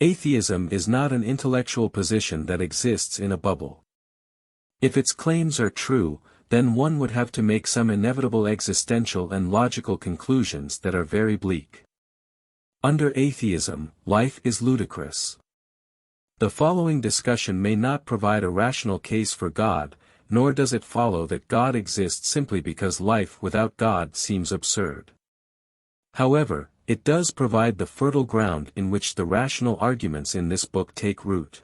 Atheism is not an intellectual position that exists in a bubble. If its claims are true, then one would have to make some inevitable existential and logical conclusions that are very bleak. Under atheism, life is ludicrous. The following discussion may not provide a rational case for God, nor does it follow that God exists simply because life without God seems absurd. However, it does provide the fertile ground in which the rational arguments in this book take root.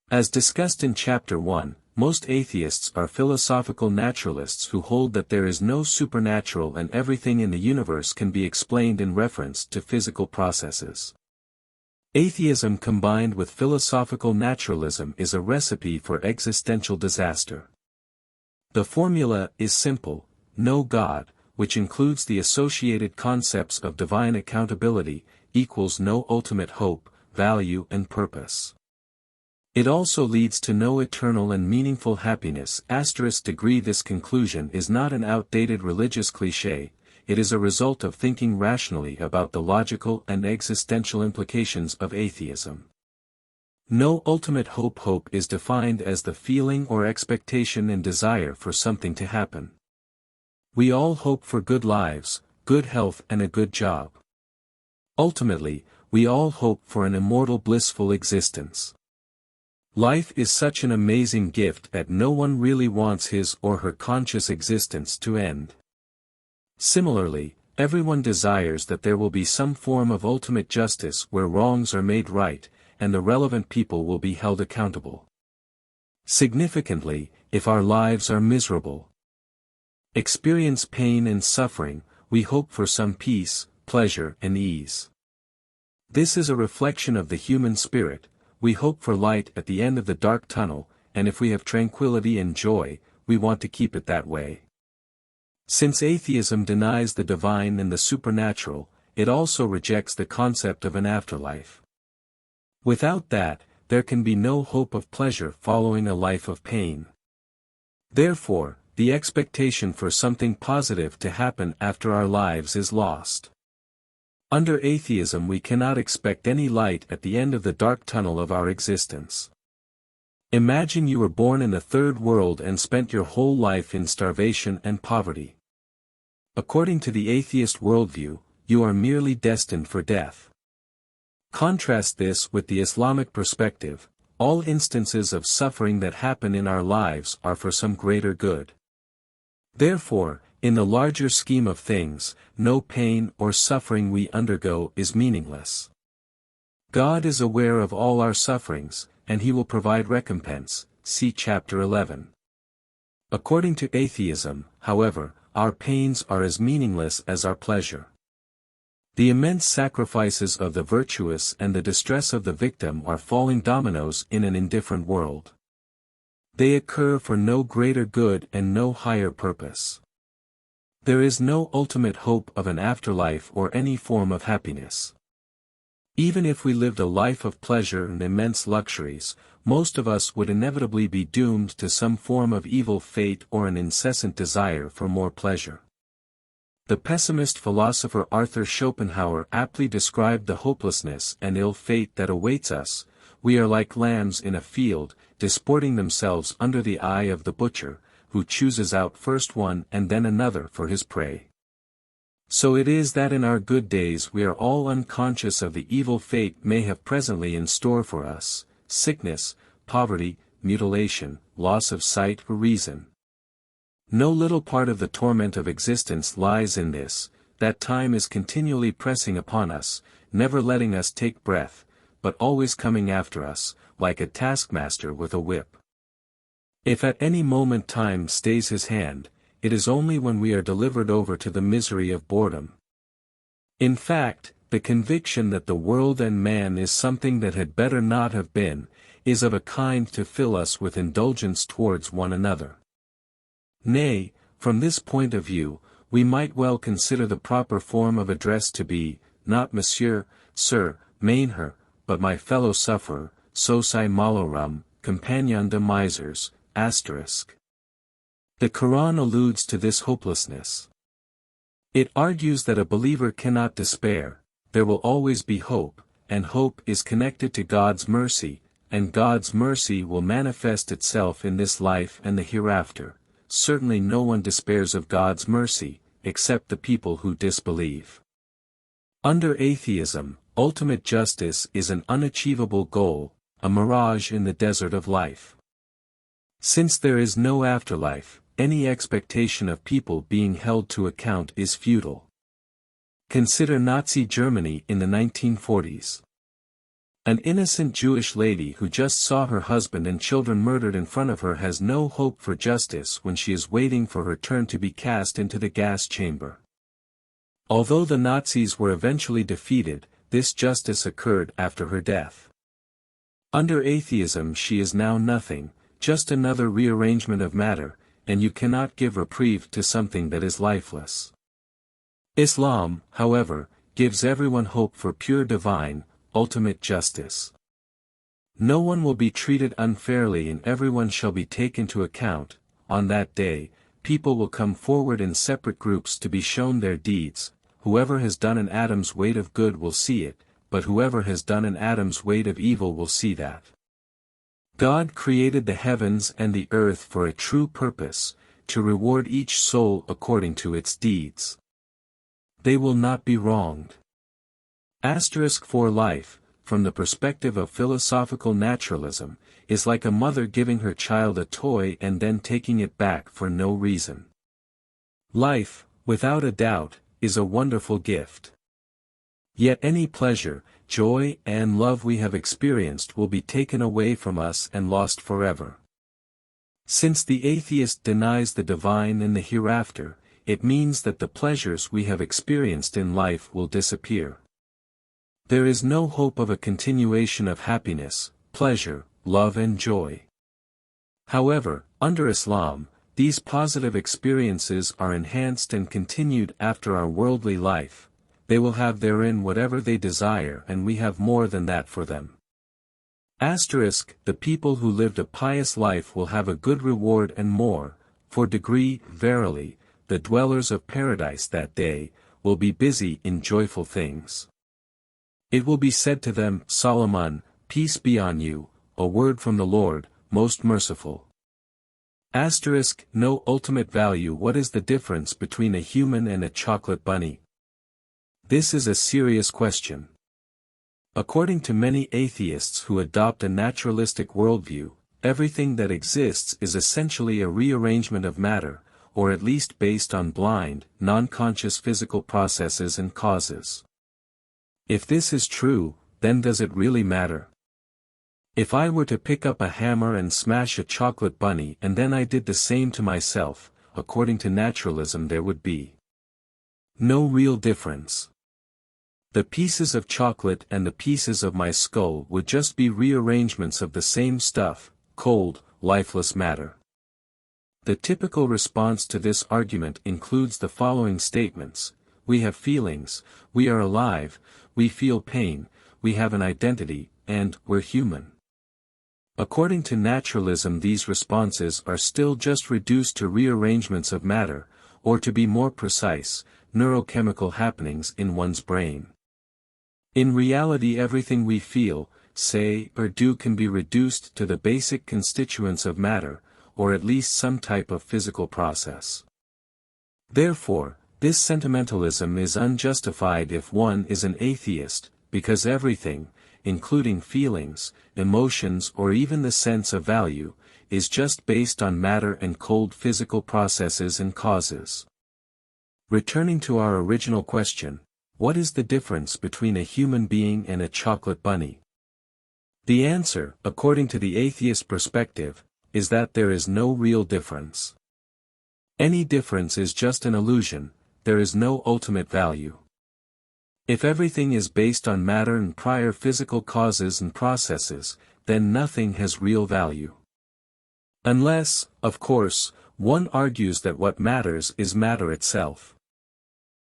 As discussed in Chapter 1, most atheists are philosophical naturalists who hold that there is no supernatural and everything in the universe can be explained in reference to physical processes. Atheism combined with philosophical naturalism is a recipe for existential disaster. The formula is simple: no God, which includes the associated concepts of divine accountability, equals no ultimate hope, value and purpose. It also leads to no eternal and meaningful happiness. Degree This conclusion is not an outdated religious cliché, it is a result of thinking rationally about the logical and existential implications of atheism. No ultimate hope. Hope is defined as the feeling or expectation and desire for something to happen. We all hope for good lives, good health and a good job. Ultimately, we all hope for an immortal blissful existence. Life is such an amazing gift that no one really wants his or her conscious existence to end. Similarly, everyone desires that there will be some form of ultimate justice where wrongs are made right, and the relevant people will be held accountable. Significantly, if our lives are miserable, experience pain and suffering, we hope for some peace, pleasure and ease. This is a reflection of the human spirit. We hope for light at the end of the dark tunnel, and if we have tranquility and joy, we want to keep it that way. Since atheism denies the divine and the supernatural, it also rejects the concept of an afterlife. Without that, there can be no hope of pleasure following a life of pain. Therefore, the expectation for something positive to happen after our lives is lost. Under atheism we cannot expect any light at the end of the dark tunnel of our existence. Imagine you were born in the third world and spent your whole life in starvation and poverty. According to the atheist worldview, you are merely destined for death. Contrast this with the Islamic perspective: all instances of suffering that happen in our lives are for some greater good. Therefore, in the larger scheme of things, no pain or suffering we undergo is meaningless. God is aware of all our sufferings, and He will provide recompense, see Chapter 11. According to atheism, however, our pains are as meaningless as our pleasure. The immense sacrifices of the virtuous and the distress of the victim are falling dominoes in an indifferent world. They occur for no greater good and no higher purpose. There is no ultimate hope of an afterlife or any form of happiness. Even if we lived a life of pleasure and immense luxuries, most of us would inevitably be doomed to some form of evil fate or an incessant desire for more pleasure. The pessimist philosopher Arthur Schopenhauer aptly described the hopelessness and ill fate that awaits us. We are like lambs in a field, disporting themselves under the eye of the butcher, who chooses out first one and then another for his prey. So it is that in our good days we are all unconscious of the evil fate may have presently in store for us: sickness, poverty, mutilation, loss of sight or reason. No little part of the torment of existence lies in this, that time is continually pressing upon us, never letting us take breath, but always coming after us, like a taskmaster with a whip. If at any moment time stays his hand, it is only when we are delivered over to the misery of boredom. In fact, the conviction that the world and man is something that had better not have been, is of a kind to fill us with indulgence towards one another. Nay, from this point of view, we might well consider the proper form of address to be, not Monsieur, Sir, Mainher, but my fellow sufferer, Sosai Malorum, Compagnon de Misers, *. The Qur'an alludes to this hopelessness. It argues that a believer cannot despair, there will always be hope, and hope is connected to God's mercy, and God's mercy will manifest itself in this life and the hereafter. Certainly no one despairs of God's mercy, except the people who disbelieve. Under atheism, ultimate justice is an unachievable goal, a mirage in the desert of life. Since there is no afterlife, any expectation of people being held to account is futile. Consider Nazi Germany in the 1940s. An innocent Jewish lady who just saw her husband and children murdered in front of her has no hope for justice when she is waiting for her turn to be cast into the gas chamber. Although the Nazis were eventually defeated, this justice occurred after her death. Under atheism she is now nothing, just another rearrangement of matter, and you cannot give reprieve to something that is lifeless. Islam, however, gives everyone hope for pure divine, ultimate justice. No one will be treated unfairly and everyone shall be taken to account. On that day, people will come forward in separate groups to be shown their deeds. Whoever has done an atom's weight of good will see it, but whoever has done an atom's weight of evil will see that. God created the heavens and the earth for a true purpose, to reward each soul according to its deeds. They will not be wronged. For life, from the perspective of philosophical naturalism, is like a mother giving her child a toy and then taking it back for no reason. Life, without a doubt, is a wonderful gift. Yet any pleasure, joy and love we have experienced will be taken away from us and lost forever. Since the atheist denies the divine and the hereafter, it means that the pleasures we have experienced in life will disappear. There is no hope of a continuation of happiness, pleasure, love and joy. However, under Islam, these positive experiences are enhanced and continued after our worldly life. They will have therein whatever they desire and we have more than that for them. The people who lived a pious life will have a good reward and more, for degree, verily, the dwellers of paradise that day, will be busy in joyful things. It will be said to them, Solomon, peace be on you, a word from the Lord, most merciful. No ultimate value. What is the difference between a human and a chocolate bunny? This is a serious question. According to many atheists who adopt a naturalistic worldview, everything that exists is essentially a rearrangement of matter, or at least based on blind, non-conscious physical processes and causes. If this is true, then does it really matter? If I were to pick up a hammer and smash a chocolate bunny and then I did the same to myself, according to naturalism there would be no real difference. The pieces of chocolate and the pieces of my skull would just be rearrangements of the same stuff, cold, lifeless matter. The typical response to this argument includes the following statements: we have feelings, we are alive, we feel pain, we have an identity, and we're human. According to naturalism, these responses are still just reduced to rearrangements of matter, or to be more precise, neurochemical happenings in one's brain. In reality, everything we feel, say, or do can be reduced to the basic constituents of matter, or at least some type of physical process. Therefore, this sentimentalism is unjustified if one is an atheist, because everything, including feelings, emotions or even the sense of value, is just based on matter and cold physical processes and causes. Returning to our original question, what is the difference between a human being and a chocolate bunny? The answer, according to the atheist perspective, is that there is no real difference. Any difference is just an illusion. There is no ultimate value. If everything is based on matter and prior physical causes and processes, then nothing has real value. Unless, of course, one argues that what matters is matter itself.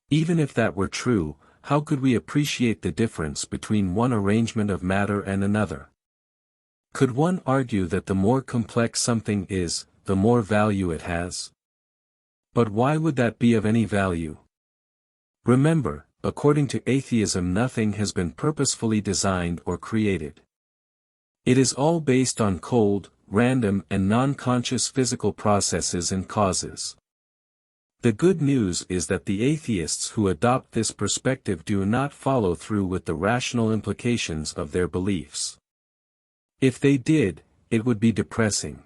Even if that were true, how could we appreciate the difference between one arrangement of matter and another? Could one argue that the more complex something is, the more value it has? But why would that be of any value? Remember, according to atheism nothing has been purposefully designed or created. It is all based on cold, random and non-conscious physical processes and causes. The good news is that the atheists who adopt this perspective do not follow through with the rational implications of their beliefs. If they did, it would be depressing.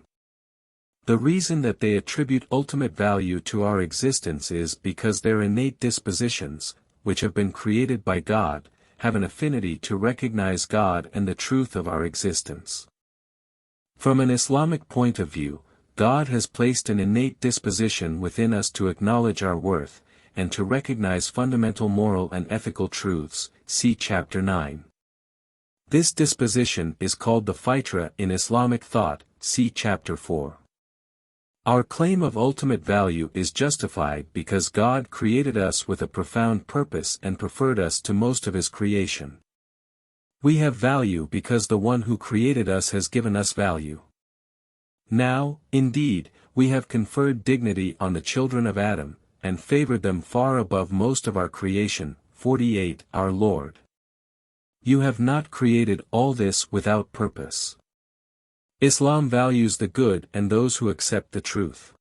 The reason that they attribute ultimate value to our existence is because their innate dispositions, which have been created by God, have an affinity to recognize God and the truth of our existence. From an Islamic point of view, God has placed an innate disposition within us to acknowledge our worth, and to recognize fundamental moral and ethical truths, see chapter 9. This disposition is called the fitra in Islamic thought, see chapter 4. Our claim of ultimate value is justified because God created us with a profound purpose and preferred us to most of His creation. We have value because the one who created us has given us value. Now, indeed, we have conferred dignity on the children of Adam, and favored them far above most of our creation. 48 Our Lord. You have not created all this without purpose. Islam values the good and those who accept the truth.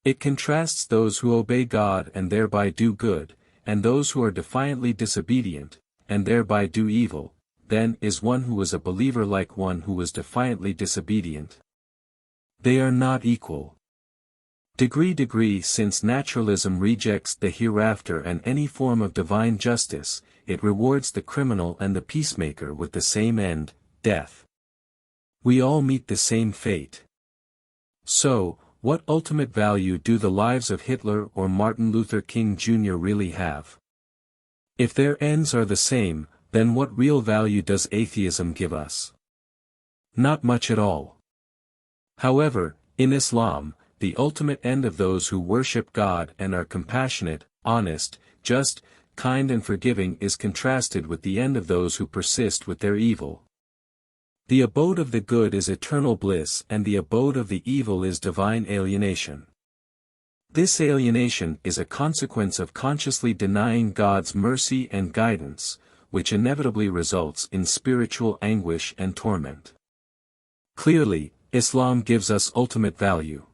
It contrasts those who obey God and thereby do good, and those who are defiantly disobedient, and thereby do evil. Then is one who is a believer like one who was defiantly disobedient? They are not equal. Degree since naturalism rejects the hereafter and any form of divine justice, it rewards the criminal and the peacemaker with the same end, death. We all meet the same fate. So, what ultimate value do the lives of Hitler or Martin Luther King Jr. really have? If their ends are the same, then what real value does atheism give us? Not much at all. However, in Islam, the ultimate end of those who worship God and are compassionate, honest, just, kind and forgiving is contrasted with the end of those who persist with their evil. The abode of the good is eternal bliss and the abode of the evil is divine alienation. This alienation is a consequence of consciously denying God's mercy and guidance, which inevitably results in spiritual anguish and torment. Clearly, Islam gives us ultimate value.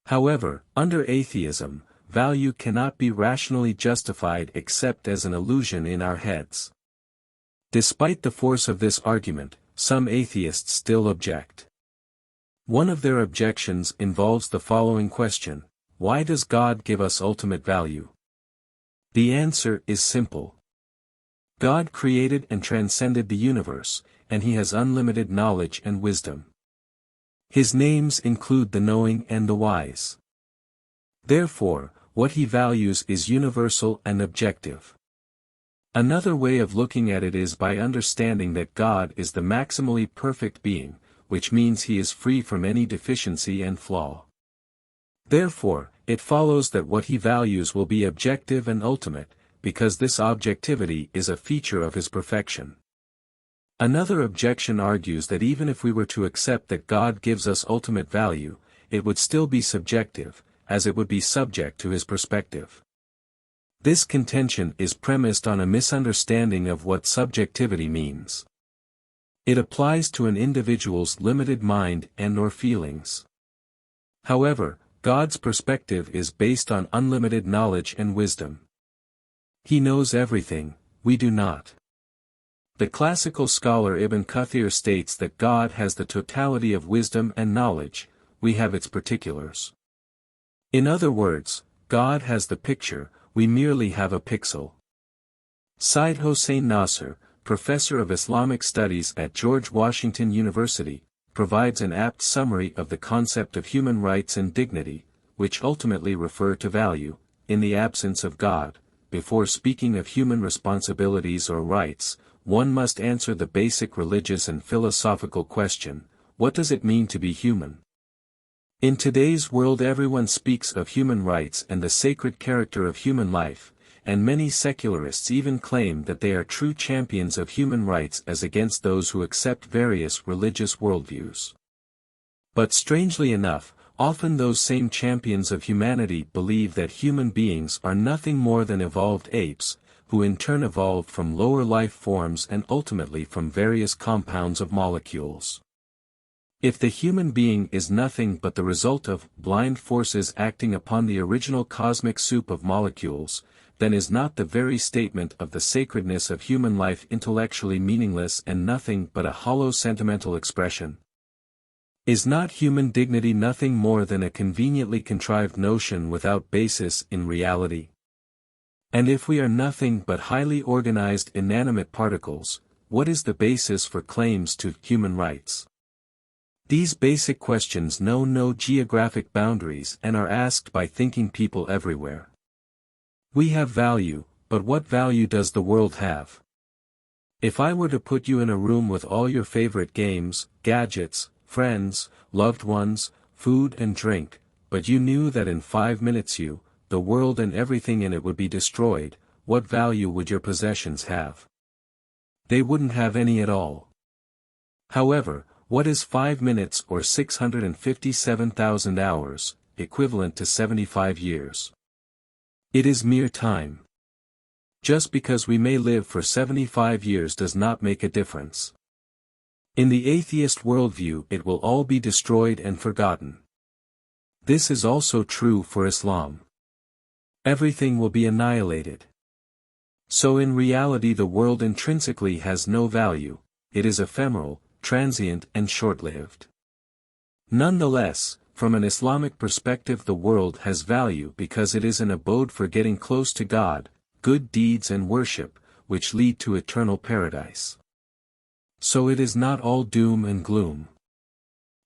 However, under atheism, value cannot be rationally justified except as an illusion in our heads. Despite the force of this argument, some atheists still object. One of their objections involves the following question: why does God give us ultimate value? The answer is simple. God created and transcended the universe, and He has unlimited knowledge and wisdom. His names include the knowing and the wise. Therefore, what He values is universal and objective. Another way of looking at it is by understanding that God is the maximally perfect being, which means He is free from any deficiency and flaw. Therefore, it follows that what He values will be objective and ultimate, because this objectivity is a feature of His perfection. Another objection argues that even if we were to accept that God gives us ultimate value, it would still be subjective, as it would be subject to His perspective. This contention is premised on a misunderstanding of what subjectivity means. It applies to an individual's limited mind and/or feelings. However, God's perspective is based on unlimited knowledge and wisdom. He knows everything, we do not. The classical scholar Ibn Kathir states that God has the totality of wisdom and knowledge, we have its particulars. In other words, God has the picture, we merely have a pixel. Syed Hossein Nasr, professor of Islamic studies at George Washington University, provides an apt summary of the concept of human rights and dignity, which ultimately refer to value, in the absence of God. Before speaking of human responsibilities or rights, one must answer the basic religious and philosophical question: what does it mean to be human? In today's world everyone speaks of human rights and the sacred character of human life, and many secularists even claim that they are true champions of human rights as against those who accept various religious worldviews. But strangely enough, often those same champions of humanity believe that human beings are nothing more than evolved apes, who in turn evolved from lower life forms and ultimately from various compounds of molecules. If the human being is nothing but the result of blind forces acting upon the original cosmic soup of molecules, then is not the very statement of the sacredness of human life intellectually meaningless and nothing but a hollow sentimental expression? Is not human dignity nothing more than a conveniently contrived notion without basis in reality? And if we are nothing but highly organized inanimate particles, what is the basis for claims to human rights? These basic questions know no geographic boundaries and are asked by thinking people everywhere. We have value, but what value does the world have? If I were to put you in a room with all your favorite games, gadgets, friends, loved ones, food and drink, but you knew that in 5 minutes you, the world and everything in it would be destroyed, what value would your possessions have? They wouldn't have any at all. However, what is 5 minutes or 657,000 hours, equivalent to 75 years? It is mere time. Just because we may live for 75 years does not make a difference. In the atheist worldview it will all be destroyed and forgotten. This is also true for Islam. Everything will be annihilated. So in reality the world intrinsically has no value, it is ephemeral, transient and short-lived. Nonetheless, from an Islamic perspective the world has value because it is an abode for getting close to God, good deeds and worship, which lead to eternal paradise. So it is not all doom and gloom.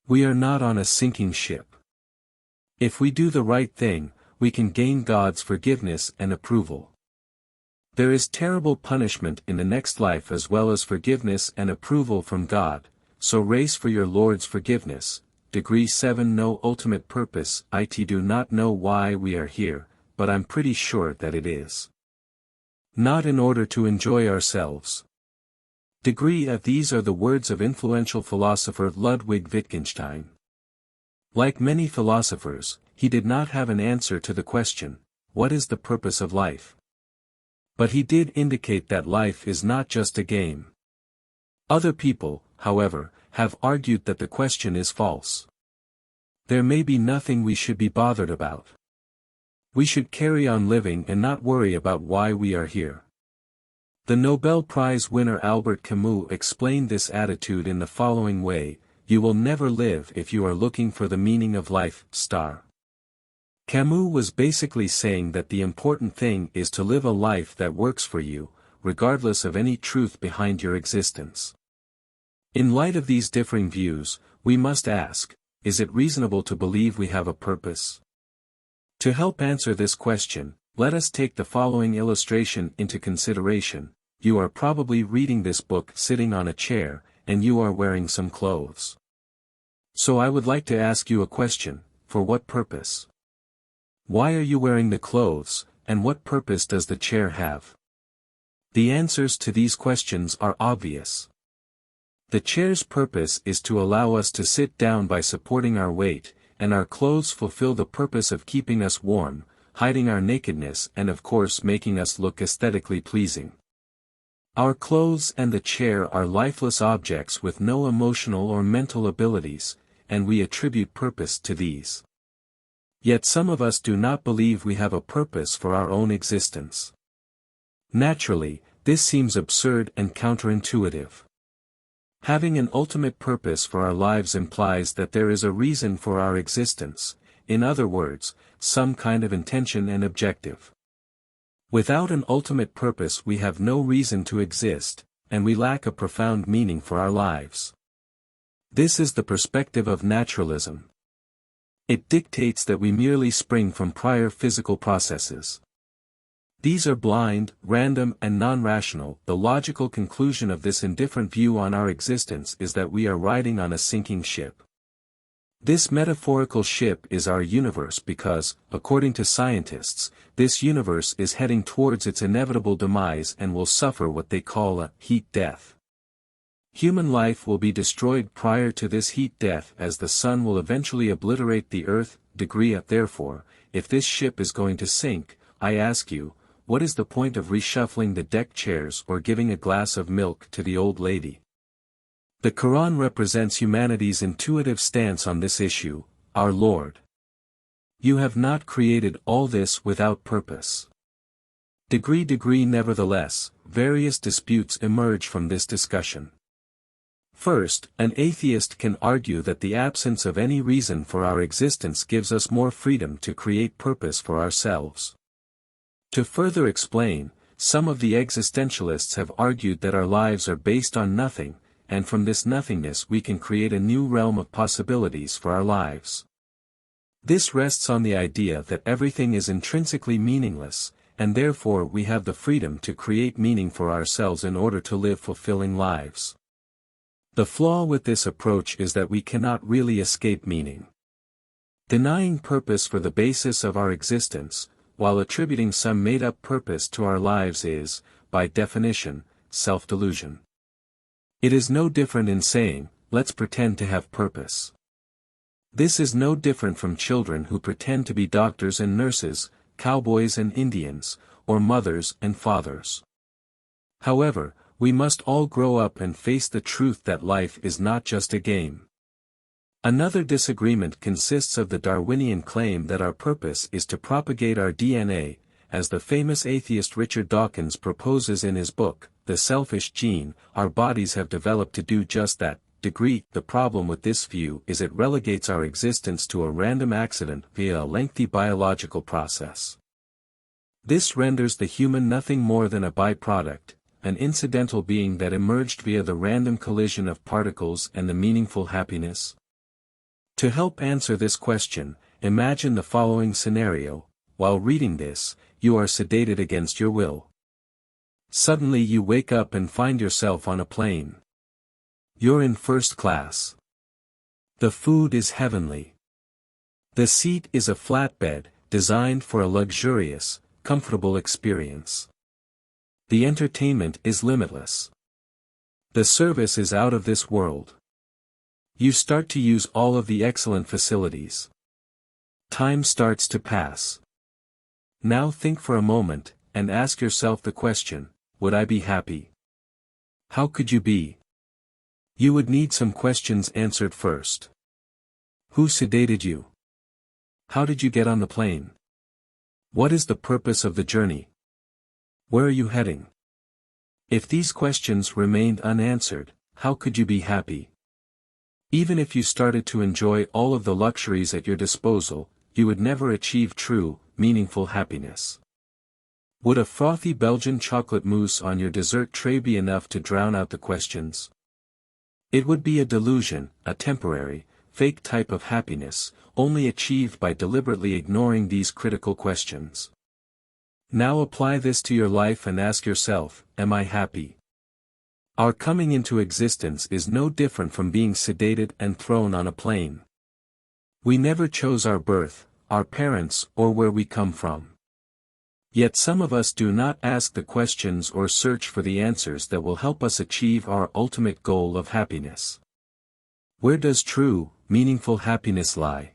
We are not on a sinking ship. If we do the right thing, we can gain God's forgiveness and approval. There is terrible punishment in the next life as well as forgiveness and approval from God, so race for your Lord's forgiveness. Degree 7 No ultimate purpose. I do not know why we are here, but I'm pretty sure that it is not in order to enjoy ourselves. Degree These are the words of influential philosopher Ludwig Wittgenstein. Like many philosophers, he did not have an answer to the question, what is the purpose of life? But he did indicate that life is not just a game. Other people, however, have argued that the question is false. There may be nothing we should be bothered about. We should carry on living and not worry about why we are here. The Nobel Prize winner Albert Camus explained this attitude in the following way: you will never live if you are looking for the meaning of life. Camus was basically saying that the important thing is to live a life that works for you, regardless of any truth behind your existence. In light of these differing views, we must ask, is it reasonable to believe we have a purpose? To help answer this question, let us take the following illustration into consideration. You are probably reading this book sitting on a chair, and you are wearing some clothes. So I would like to ask you a question: for what purpose? Why are you wearing the clothes, and what purpose does the chair have? The answers to these questions are obvious. The chair's purpose is to allow us to sit down by supporting our weight, and our clothes fulfill the purpose of keeping us warm, hiding our nakedness and of course making us look aesthetically pleasing. Our clothes and the chair are lifeless objects with no emotional or mental abilities, and we attribute purpose to these. Yet some of us do not believe we have a purpose for our own existence. Naturally, this seems absurd and counterintuitive. Having an ultimate purpose for our lives implies that there is a reason for our existence, in other words, some kind of intention and objective. Without an ultimate purpose we have no reason to exist, and we lack a profound meaning for our lives. This is the perspective of naturalism. It dictates that we merely spring from prior physical processes. These are blind, random and non-rational. The logical conclusion of this indifferent view on our existence is that we are riding on a sinking ship. This metaphorical ship is our universe because, according to scientists, this universe is heading towards its inevitable demise and will suffer what they call a heat death. Human life will be destroyed prior to this heat death as the sun will eventually obliterate the earth. Therefore, if this ship is going to sink, I ask you, what is the point of reshuffling the deck chairs or giving a glass of milk to the old lady? The Qur'an represents humanity's intuitive stance on this issue. Our Lord, you have not created all this without purpose. Nevertheless, various disputes emerge from this discussion. First, an atheist can argue that the absence of any reason for our existence gives us more freedom to create purpose for ourselves. To further explain, some of the existentialists have argued that our lives are based on nothing, and from this nothingness we can create a new realm of possibilities for our lives. This rests on the idea that everything is intrinsically meaningless, and therefore we have the freedom to create meaning for ourselves in order to live fulfilling lives. The flaw with this approach is that we cannot really escape meaning. Denying purpose for the basis of our existence, while attributing some made-up purpose to our lives is, by definition, self-delusion. It is no different in saying, let's pretend to have purpose. This is no different from children who pretend to be doctors and nurses, cowboys and Indians, or mothers and fathers. However, we must all grow up and face the truth that life is not just a game. Another disagreement consists of the Darwinian claim that our purpose is to propagate our DNA, as the famous atheist Richard Dawkins proposes in his book, The Selfish Gene. Our bodies have developed to do just that. The problem with this view is it relegates our existence to a random accident via a lengthy biological process. This renders the human nothing more than a byproduct, an incidental being that emerged via the random collision of particles and the meaningful happiness. To help answer this question, imagine the following scenario: while reading this, you are sedated against your will. Suddenly you wake up and find yourself on a plane. You're in first class. The food is heavenly. The seat is a flatbed, designed for a luxurious, comfortable experience. The entertainment is limitless. The service is out of this world. You start to use all of the excellent facilities. Time starts to pass. Now think for a moment, and ask yourself the question, would I be happy? How could you be? You would need some questions answered first. Who sedated you? How did you get on the plane? What is the purpose of the journey? Where are you heading? If these questions remained unanswered, how could you be happy? Even if you started to enjoy all of the luxuries at your disposal, you would never achieve true, meaningful happiness. Would a frothy Belgian chocolate mousse on your dessert tray be enough to drown out the questions? It would be a delusion, a temporary, fake type of happiness, only achieved by deliberately ignoring these critical questions. Now apply this to your life and ask yourself, am I happy? Our coming into existence is no different from being sedated and thrown on a plane. We never chose our birth, our parents, or where we come from. Yet some of us do not ask the questions or search for the answers that will help us achieve our ultimate goal of happiness. Where does true, meaningful happiness lie?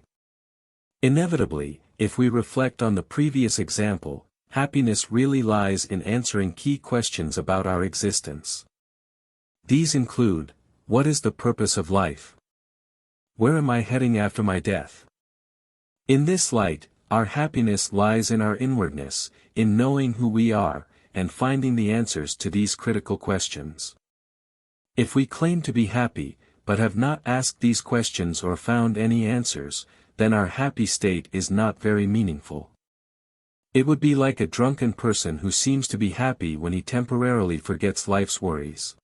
Inevitably, if we reflect on the previous example, happiness really lies in answering key questions about our existence. These include, what is the purpose of life? Where am I heading after my death? In this light, our happiness lies in our inwardness, in knowing who we are, and finding the answers to these critical questions. If we claim to be happy, but have not asked these questions or found any answers, then our happy state is not very meaningful. It would be like a drunken person who seems to be happy when he temporarily forgets life's worries.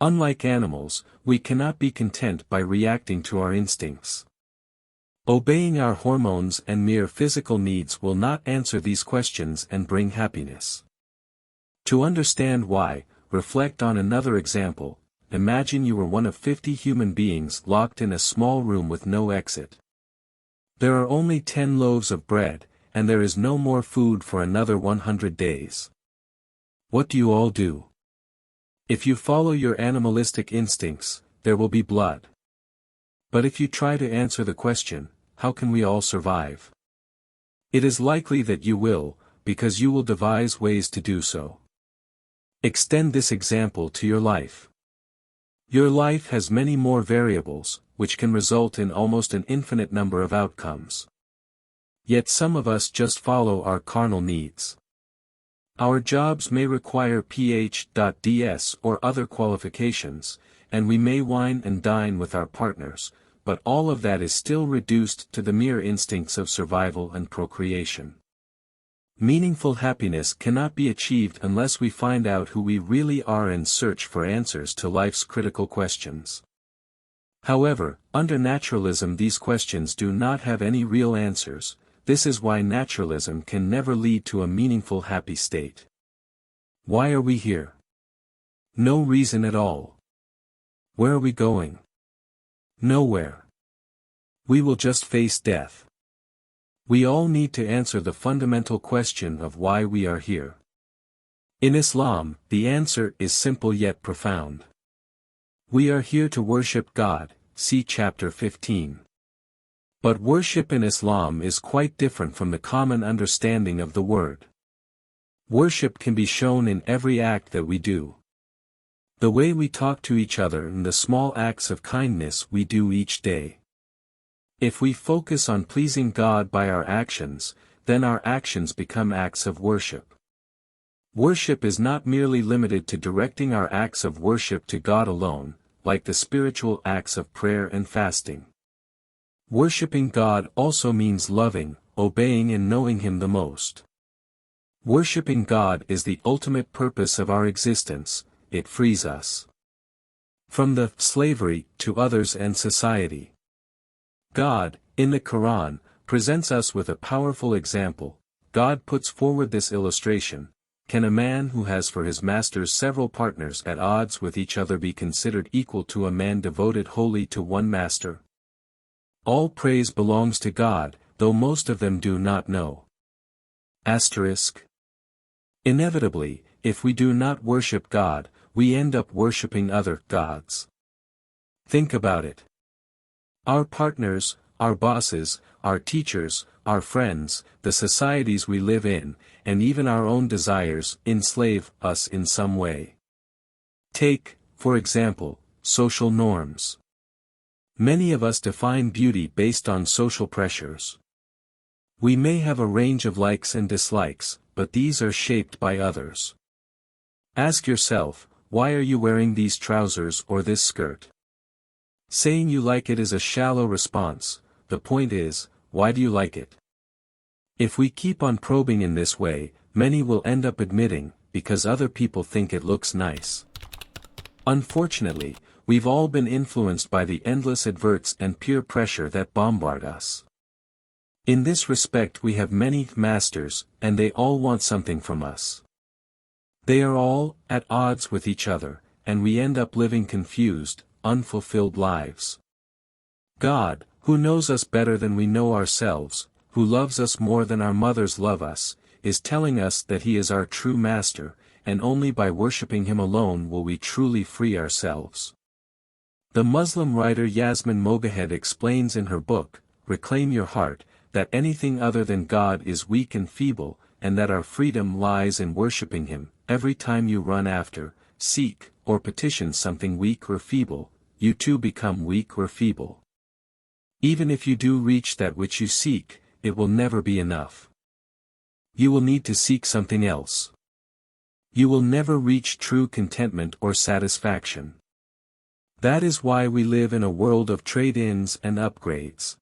Unlike animals, we cannot be content by reacting to our instincts. Obeying our hormones and mere physical needs will not answer these questions and bring happiness. To understand why, reflect on another example. Imagine you were one of 50 human beings locked in a small room with no exit. There are only 10 loaves of bread, and there is no more food for another 100 days. What do you all do? If you follow your animalistic instincts, there will be blood. But if you try to answer the question, how can we all survive? It is likely that you will, because you will devise ways to do so. Extend this example to your life. Your life has many more variables, which can result in almost an infinite number of outcomes. Yet some of us just follow our carnal needs. Our jobs may require Ph.D.S. or other qualifications, and we may wine and dine with our partners, but all of that is still reduced to the mere instincts of survival and procreation. Meaningful happiness cannot be achieved unless we find out who we really are and search for answers to life's critical questions. However, under naturalism these questions do not have any real answers. This is why naturalism can never lead to a meaningful happy state. Why are we here? No reason at all. Where are we going? Nowhere. We will just face death. We all need to answer the fundamental question of why we are here. In Islam, the answer is simple yet profound. We are here to worship God, see chapter 15. But worship in Islam is quite different from the common understanding of the word. Worship can be shown in every act that we do. The way we talk to each other and the small acts of kindness we do each day. If we focus on pleasing God by our actions, then our actions become acts of worship. Worship is not merely limited to directing our acts of worship to God alone, like the spiritual acts of prayer and fasting. Worshipping God also means loving, obeying and knowing Him the most. Worshipping God is the ultimate purpose of our existence. It frees us from the slavery to others and society. God, in the Qur'an, presents us with a powerful example. God puts forward this illustration: can a man who has for his masters several partners at odds with each other be considered equal to a man devoted wholly to one master? All praise belongs to God, though most of them do not know. Inevitably, if we do not worship God, we end up worshipping other gods. Think about it. Our partners, our bosses, our teachers, our friends, the societies we live in, and even our own desires enslave us in some way. Take, for example, social norms. Many of us define beauty based on social pressures. We may have a range of likes and dislikes, but these are shaped by others. Ask yourself, why are you wearing these trousers or this skirt? Saying you like it is a shallow response. The point is, why do you like it? If we keep on probing in this way, many will end up admitting, because other people think it looks nice. Unfortunately, we've all been influenced by the endless adverts and peer pressure that bombard us. In this respect we have many masters, and they all want something from us. They are all at odds with each other, and we end up living confused, unfulfilled lives. God, who knows us better than we know ourselves, who loves us more than our mothers love us, is telling us that He is our true master, and only by worshipping Him alone will we truly free ourselves. The Muslim writer Yasmin Mogahed explains in her book, Reclaim Your Heart, that anything other than God is weak and feeble, and that our freedom lies in worshipping Him. Every time you run after, seek, or petition something weak or feeble, you too become weak or feeble. Even if you do reach that which you seek, it will never be enough. You will need to seek something else. You will never reach true contentment or satisfaction. That is why we live in a world of trade-ins and upgrades.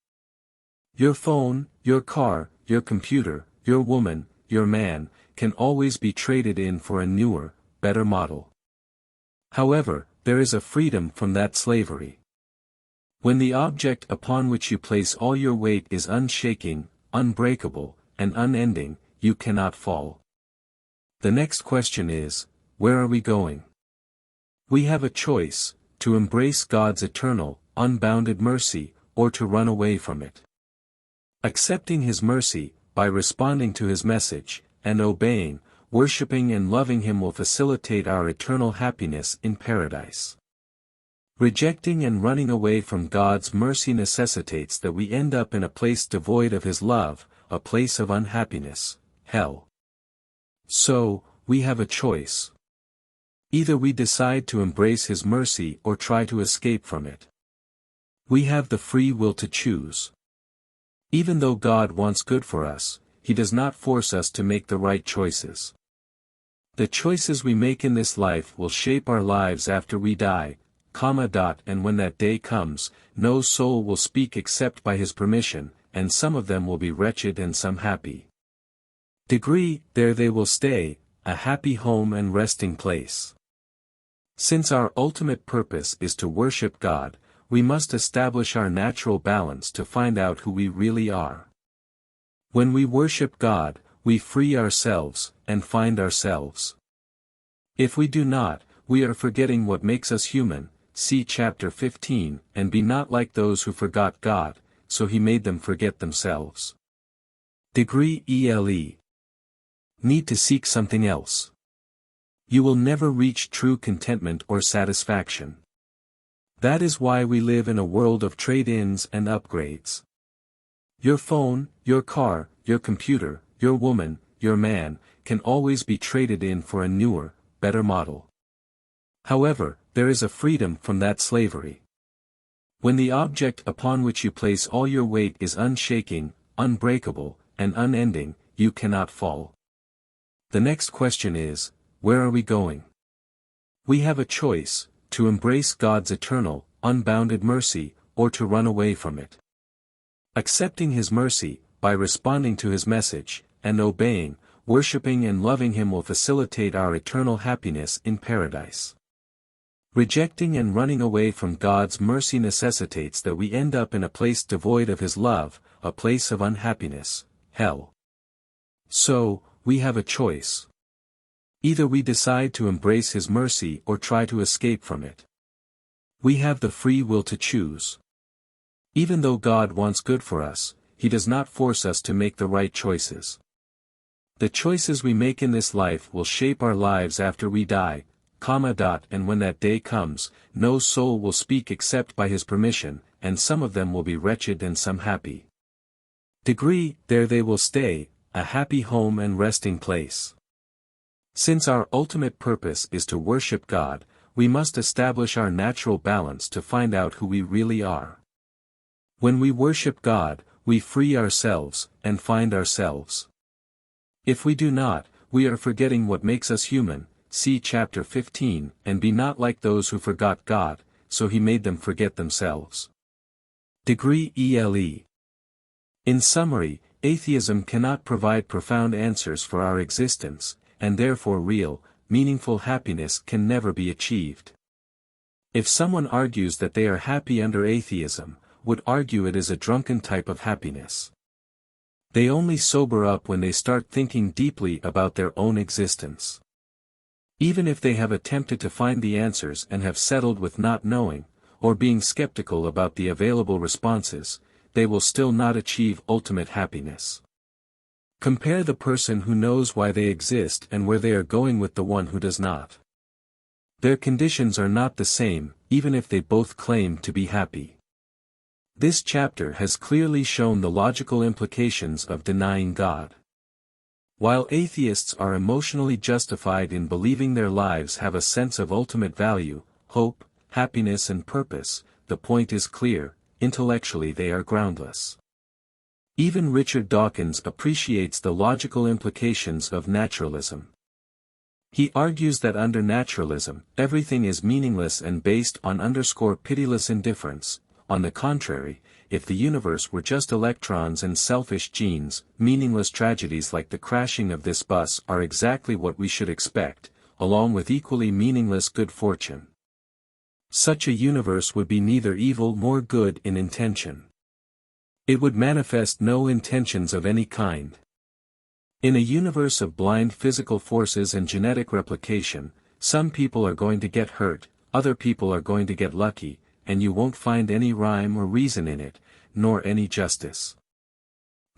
Your phone, your car, your computer, your woman, your man, can always be traded in for a newer, better model. However, there is a freedom from that slavery. When the object upon which you place all your weight is unshaking, unbreakable, and unending, you cannot fall. The next question is, where are we going? We have a choice, to embrace God's eternal, unbounded mercy, or to run away from it. Accepting His mercy, by responding to His message, and obeying, worshipping and loving Him will facilitate our eternal happiness in paradise. Rejecting and running away from God's mercy necessitates that we end up in a place devoid of His love, a place of unhappiness, hell. So, we have a choice. Either we decide to embrace His mercy or try to escape from it. We have the free will to choose. Even though God wants good for us, He does not force us to make the right choices. The choices we make in this life will shape our lives after we die, and when that day comes, no soul will speak except by His permission, and some of them will be wretched and some happy. There they will stay, a happy home and resting place. Since our ultimate purpose is to worship God, we must establish our natural balance to find out who we really are. When we worship God, we free ourselves, and find ourselves. If we do not, we are forgetting what makes us human, see chapter 15, and be not like those who forgot God, so He made them forget themselves. Need to seek something else. You will never reach true contentment or satisfaction. That is why we live in a world of trade-ins and upgrades. Your phone, your car, your computer, your woman, your man, can always be traded in for a newer, better model. However, there is a freedom from that slavery. When the object upon which you place all your weight is unshaking, unbreakable, and unending, you cannot fall. The next question is, where are we going? We have a choice, to embrace God's eternal, unbounded mercy, or to run away from it. Accepting His mercy, by responding to His message, and obeying, worshipping and loving Him will facilitate our eternal happiness in paradise. Rejecting and running away from God's mercy necessitates that we end up in a place devoid of His love, a place of unhappiness, hell. So, we have a choice. Either we decide to embrace His mercy or try to escape from it. We have the free will to choose. Even though God wants good for us, He does not force us to make the right choices. The choices we make in this life will shape our lives after we die, and when that day comes, no soul will speak except by His permission, and some of them will be wretched and some happy. There they will stay, a happy home and resting place. Since our ultimate purpose is to worship God, we must establish our natural balance to find out who we really are. When we worship God, we free ourselves, and find ourselves. If we do not, we are forgetting what makes us human, see chapter 15, and be not like those who forgot God, so He made them forget themselves. In summary, atheism cannot provide profound answers for our existence, and therefore real, meaningful happiness can never be achieved. If someone argues that they are happy under atheism, would argue it is a drunken type of happiness. They only sober up when they start thinking deeply about their own existence. Even if they have attempted to find the answers and have settled with not knowing, or being skeptical about the available responses, they will still not achieve ultimate happiness. Compare the person who knows why they exist and where they are going with the one who does not. Their conditions are not the same, even if they both claim to be happy. This chapter has clearly shown the logical implications of denying God. While atheists are emotionally justified in believing their lives have a sense of ultimate value, hope, happiness and purpose, the point is clear, intellectually they are groundless. Even Richard Dawkins appreciates the logical implications of naturalism. He argues that under naturalism, everything is meaningless and based on pitiless indifference. On the contrary, if the universe were just electrons and selfish genes, meaningless tragedies like the crashing of this bus are exactly what we should expect, along with equally meaningless good fortune. Such a universe would be neither evil nor good in intention. It would manifest no intentions of any kind. In a universe of blind physical forces and genetic replication, some people are going to get hurt, other people are going to get lucky, and you won't find any rhyme or reason in it, nor any justice.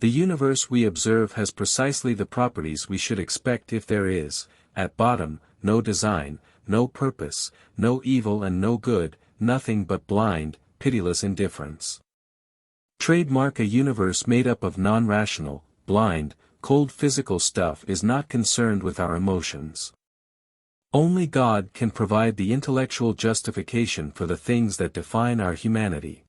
The universe we observe has precisely the properties we should expect if there is, at bottom, no design, no purpose, no evil and no good, nothing but blind, pitiless indifference. Trademark a universe made up of non-rational, blind, cold physical stuff is not concerned with our emotions. Only God can provide the intellectual justification for the things that define our humanity.